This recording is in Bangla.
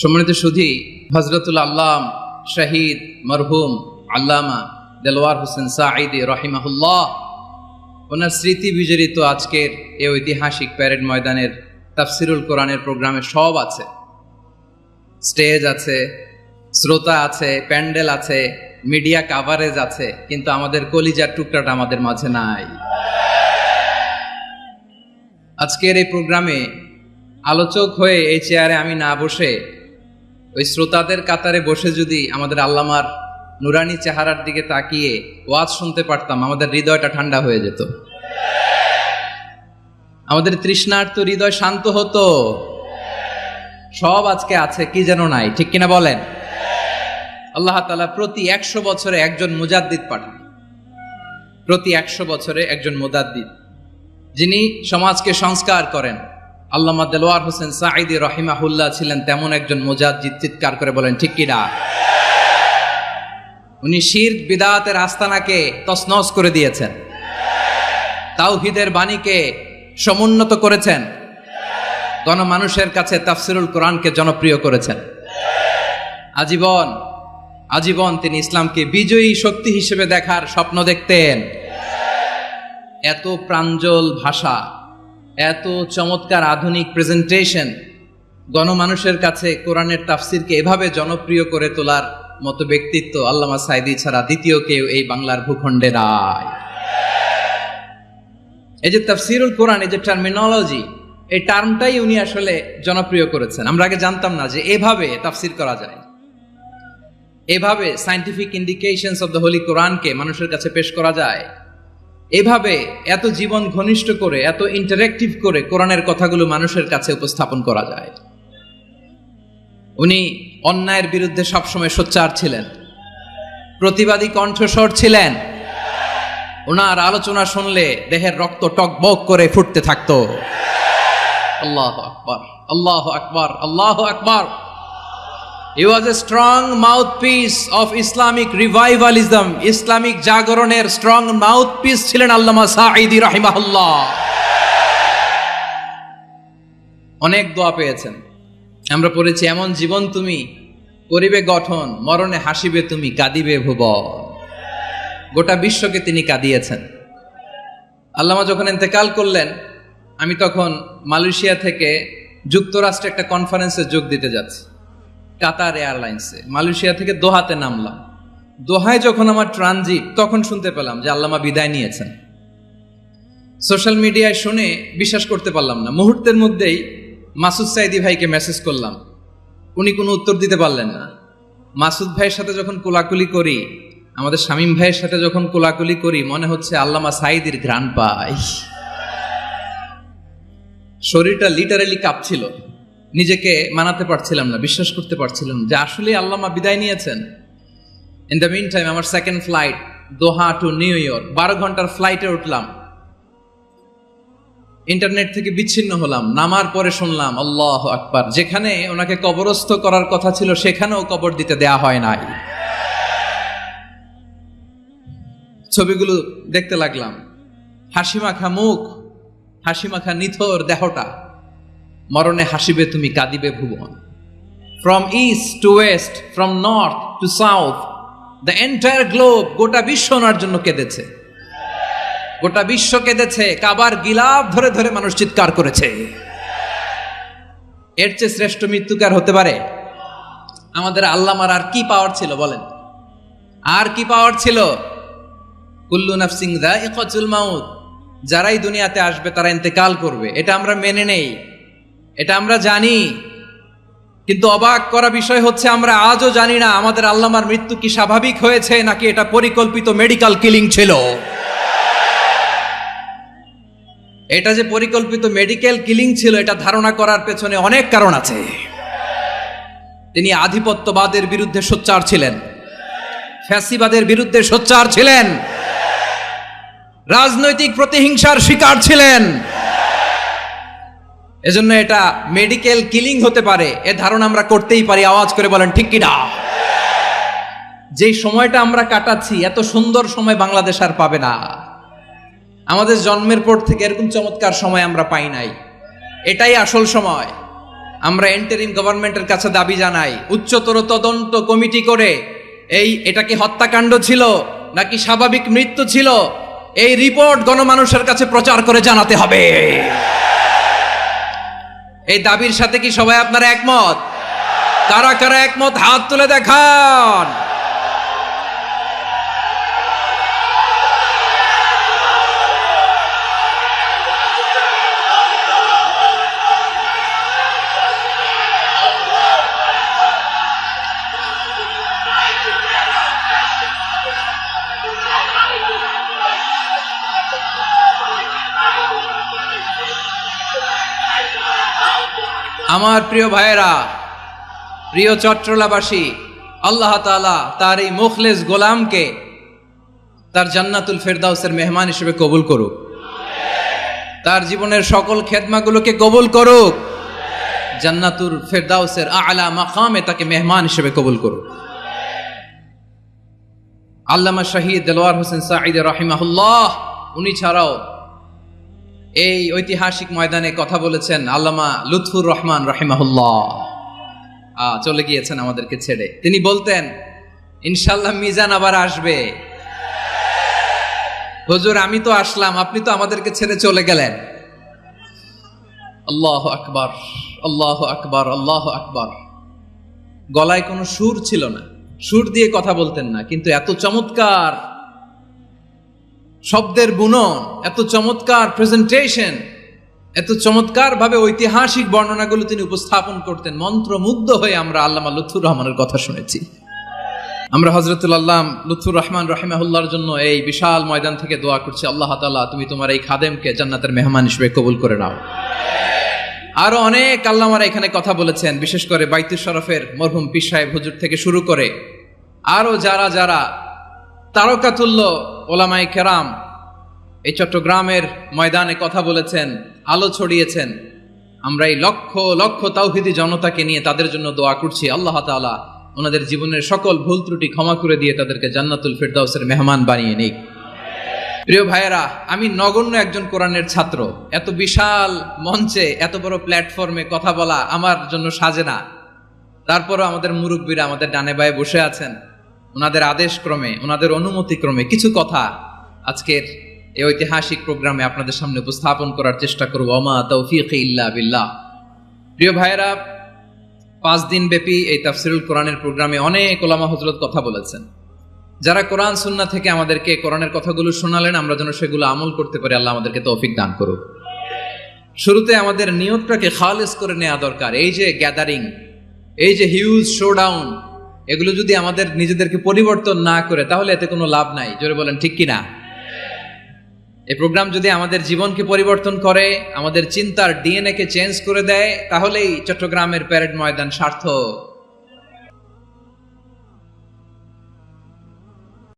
সম্মানিত সুধী, হযরতুল আল্লাম শহীদ মরহুম আল্লামা দেলওয়ার হোসেন সাঈদী রহিমাহুল্লাহ, ওনার স্মৃতি বিজড়িত আজকের এই ঐতিহাসিক প্যারেড ময়দানের তাফসিরুল কোরআনের প্রোগ্রামে সব আছে। স্টেজ আছে, শ্রোতা আছে, প্যান্ডেল আছে, মিডিয়া কাভারেজ আছে, কিন্তু আমাদের কলিজার টুকরাটা আমাদের মাঝে নাই। আজকের এই প্রোগ্রামে আলোচক হয়ে এই চেয়ারে আমি না বসে ওই শ্রোতাদের কাতারে বসে যদি আমাদের আল্লামার নুরানি চেহারার দিকে তাকিয়ে ওয়াজ শুনতে পারতাম, আমাদের হৃদয়টা ঠান্ডা হয়ে যেত, আমাদের তৃষ্ণার্ত হৃদয় শান্ত হতো। সব আজকে আছে, কি যেন নাই, ঠিক কিনা বলেন? আল্লাহ তাআলা প্রতি 100 বছরে একজন মুজাদ্দিদ পাঠান, প্রতি 100 বছরে একজন মুজাদ্দিদ, যিনি সমাজকে সংস্কার করেন। আল্লামা দেলওয়ার হোসেন সাঈদী রহিমাহুল্লাহ ছিলেন তেমন একজন মুজাদ্দিদ। চিৎকার করে বলেন ঠিক কিনা? উনি শিরক বিদআতের আস্তানাকে তছনছ করে দিয়েছেন, তাওহীদের বাণীকে সমুন্নত করেছেন, গণমানুষের কাছে তাফসিরুল কোরআনকে জনপ্রিয় করেছেন। আজীবন তিনি ইসলামকে বিজয়ী শক্তি হিসেবে দেখার স্বপ্ন দেখতেন। এত প্রাঞ্জল ভাষা, এত চমৎকার আধুনিক প্রেজেন্টেশন, গণমানুষের কাছে কোরআনের তাফসিরকে এভাবে জনপ্রিয় করে তোলার মতো ব্যক্তিত্ব আল্লামা সাঈদী ছাড়া দ্বিতীয় কেউ এই বাংলার ভূখণ্ডে নাই। এই যে তাফসিরুল কোরআন, এই যে টার্মিনোলজি, এই টার্মটাই উনি আসলে জনপ্রিয় করেছেন। আমরা আগে জানতাম না যে এভাবে তাফসির করা যায়, এভাবে scientific indications of the Holi কোরআনকে মানুষের কাছে পেশ করা যায়, এভাবে এত জীবন ঘনিষ্ঠ করে, এত ইন্টারেক্টিভ করে কোরআনের কথাগুলো মানুষের কাছে উপস্থাপন করা যায়। উনি অন্যায়ের বিরুদ্ধে সবসময় সোচ্চার ছিলেন, প্রতিবাদী কণ্ঠস্বর ছিলেন। ওনার আলোচনা শুনলে দেহের রক্ত টকবক করে ফুটতে থাকতো। আল্লাহু আকবার, আল্লাহু আকবার, আল্লাহু আকবার। He was a strong mouthpiece of Islamic revivalism. Islamic জাগরণের স্ট্রং মাউথপিস ছিলেন আল্লামা সাঈদী রাহিমাহুল্লাহ। অনেক দোয়া পেয়েছেন, আমরা পড়েছি, এমন জীবন তুমি করিবে গঠন, মরণে হাসিবে তুমি, কাঁদিবে ভুবন। গোটা বিশ্বকে তিনি কাঁদিয়েছেন। আল্লামা যখন ইন্তেকাল করলেন, আমি তখন মালয়েশিয়া থেকে যুক্তরাষ্ট্রে একটা কনফারেন্সে যোগ দিতে যাচ্ছি, কাতার এয়ারলাইন্সে। মালয়েশিয়া থেকে দোহাতে নামলাম। দোহায় যখন আমার ট্রানজিট, তখন শুনতে পেলাম যে আল্লামা বিদায় নিয়েছেন। সোশ্যাল মিডিয়ায় শুনে বিশ্বাস করতে পারলাম না। মুহূর্তের মধ্যেই মাসুদ সাঈদী ভাইকে মেসেজ করলাম, উনি কোনো উত্তর দিতে পারলেন না। মাসুদ ভাইয়ের সাথে যখন কোলাকুলি করি, আমাদের শামীম ভাইয়ের সাথে যখন কোলাকুলি করি, মনে হচ্ছে আল্লামা সাঈদীর ঘ্রাণ পাই। শরীরটা লিটারালি কাঁপছিল, নিজেকে মানাতে পারছিলাম না, বিশ্বাস করতে পারছিলাম যে আসলে আল্লামা বিদায় নিয়েছেন। ইন দ্য মিন টাইম আমার সেকেন্ড ফ্লাইট, দোহা টু নিউ ইয়র্ক, 12 ঘন্টার ফ্লাইটে উঠলাম। ইন্টারনেট থেকে বিচ্ছিন্ন হলাম। নামার পরে শুনলাম আল্লাহু আকবার, যেখানে ওনাকে কবরস্থ করার কথা ছিল সেখানেও কবর দিতে দেয়া হয় নাই। ছবিগুলো দেখতে লাগলাম, হাসিমাখা মুখ, হাসিমাখা নিথর দেহটা, মরণে হাসিবে তুমি, কাঁদিবে ভুবন। From east to west, from north to south, the entire globe, গোটা বিশ্ব ওনার জন্য কেঁদেছে, গোটা বিশ্ব কেঁদেছে। কাবার গিলাফ ধরে ধরে মানুষ চিৎকার করেছে। এর চেয়ে শ্রেষ্ঠ মৃত্যুকার হতে পারে? আমাদের আল্লামার আর কি পাওয়ার ছিল বলেন? আর কি পাওয়ার ছিল? কুল্লু নাফসিন যায়িকাতুল মাউত, যারাই দুনিয়াতে আসবে তারা ইন্তেকাল করবে, এটা আমরা মেনে নেই, এটা আমরা জানি। কিন্তু অবাক করা বিষয় হচ্ছে, আমরা আজও জানি না আমাদের আল্লামার মৃত্যু কি স্বাভাবিক হয়েছে নাকি এটা পরিকল্পিত মেডিকেল কিলিং ছিল। এটা যে পরিকল্পিত মেডিকেল কিলিং ছিল, এটা ধারণা করার পেছনে অনেক কারণ আছে। তিনি আধিপত্যবাদের বিরুদ্ধে সোচ্চার ছিলেন, ফ্যাসিবাদের বিরুদ্ধে সোচ্চার ছিলেন, রাজনৈতিক প্রতিহিংসার শিকার ছিলেন। এজন্য এটা মেডিকেল কিলিং হতে পারে এ ধারণা আমরা করতেই পারি। আওয়াজ করে বলেন ঠিক কিনা? যেই সময়টা আমরা কাটাচ্ছি, এত সুন্দর সময় বাংলাদেশ আর পাবে না। আমাদের জন্মের পর থেকে এরকম চমৎকার সময় আমরা পাই নাই। এটাই আসল সময়। আমরা ইন্টারিম গভর্নমেন্টের কাছে দাবি জানাই, উচ্চতর তদন্ত কমিটি করে এটা কি হত্যাকাণ্ড ছিল নাকি স্বাভাবিক মৃত্যু ছিল, এই রিপোর্ট গণমানুষের কাছে প্রচার করে জানাতে হবে। এই দাবির সাথে কি সবাই আপনারা একমত? কারা কারা একমত হাত তুলে দেখান। আমার প্রিয় ভাইয়েরা, প্রিয় চট্টলাবাসী, আল্লাহ তাআলা তার এই মুখলেস গোলামকে তার জান্নাতুল ফেরদাউসের মেহমান হিসেবে কবুল করুক, তার জীবনের সকল খেদমাগুলোকে কবুল করুক, জান্নাতুল ফেরদাউসের আলা মাকামে তাকে মেহমান হিসেবে কবুল করুক। আল্লামা শহীদ দেলোয়ার হোসেন সাঈদী রাহিমাহুল্লাহ, উনি ছাড়াও এই ঐতিহাসিক ময়দানে কথা বলেছেন আল্লামা লুৎফুর রহমান রাহিমাহুল্লাহ, চলে গিয়েছেন আমাদেরকে ছেড়ে। তিনি বলতেন, ইনশাআল্লাহ মিজান আবার আসবে। হুজুর আমি তো আসলাম, আপনি তো আমাদেরকে ছেড়ে চলে গেলেন। আল্লাহু আকবার, আল্লাহু আকবার, আল্লাহু আকবার। গলায় কোনো সুর ছিল না, সুর দিয়ে কথা বলতেন না, কিন্তু এত চমৎকার শব্দের বুনন, এত চমৎকার প্রেজেন্টেশন, এত চমৎকার ভাবে ঐতিহাসিক বর্ণনাগুলো তিনি উপস্থাপন করতেন। মন্ত্রমুগ্ধ হয়ে আমরা আল্লামা লুৎফুর রহমানের কথা শুনেছি। আমরা হযরতুল আল্লাম লুৎফুর রহমান রাহিমাহুল্লাহর জন্য এই বিশাল ময়দান থেকে দোয়া করছি, আল্লাহ তাআলা তুমি তোমার এই খাদেমকে জান্নাতের মেহমান হিসেবে কবুল করে নাও। আরো অনেক আল্লামারা এখানে কথা বলেছেন, বিশেষ করে বাইতুল শরফের মরহুম পীর সাহেব হুজুর থেকে শুরু করে আরো যারা যারা তারকাতুল্য ওলামায়ে কেরাম এই চট্টগ্রামের ময়দানে কথা বলেছেন, আলো ছড়িয়েছেন। আমরা এই লক্ষ লক্ষ তাওহীদি জনতাকে নিয়ে তাদের জন্য দোয়া করছি, আল্লাহ তাআলা ওনাদের জীবনের সকল ভুল ত্রুটি ক্ষমা করে দিয়ে তাদেরকে জান্নাতুল ফেরদাউসের মেহমান বানিয়ে নিক। প্রিয় ভাইয়েরা, আমি নগণ্য একজন কোরআনের ছাত্র, এত বিশাল মঞ্চে এত বড় প্ল্যাটফর্মে কথা বলা আমার জন্য সাজে না। তারপরও আমাদের মুরব্বীরা আমাদের ডানে বায়ে বসে আছেন, ওনাদের আদেশ ক্রমে, ওনাদের অনুমতি ক্রমে কিছু কথা আজকের এই ঐতিহাসিক প্রোগ্রামে আপনাদের সামনে উপস্থাপন করার চেষ্টা করব। ওমা তাওফীকি ইল্লা বিল্লাহ। প্রিয় ভাইয়েরা, 5 দিন ব্যাপী এই তাফসীরুল কোরআনের প্রোগ্রামে অনেক ওলামা হযরত কথা বলেছেন। যারা কোরআন সুন্নাহ থেকে আমাদেরকে কোরআনের কথাগুলো শোনালেন, আমরা যেন সেগুলো আমল করতে পারি, আল্লাহ আমাদেরকে তৌফিক দান করুক। শুরুতে আমাদের নিয়তটাকে খালেস করে নেওয়া দরকার। এই যে গ্যাদারিং, এই যে হিউজ শোডাউন, এগুলো যদি আমাদের নিজেদেরকে পরিবর্তন না করে তাহলে এতে কোনো লাভ নাই। জোরে বলেন ঠিক কিনা? এই প্রোগ্রাম যদি আমাদের জীবনকে পরিবর্তন করে, আমাদের চিন্তার ডিএনএ কে চেঞ্জ করে দেয়, তাহলেই চট্টগ্রামের প্যারেড ময়দান সার্থক।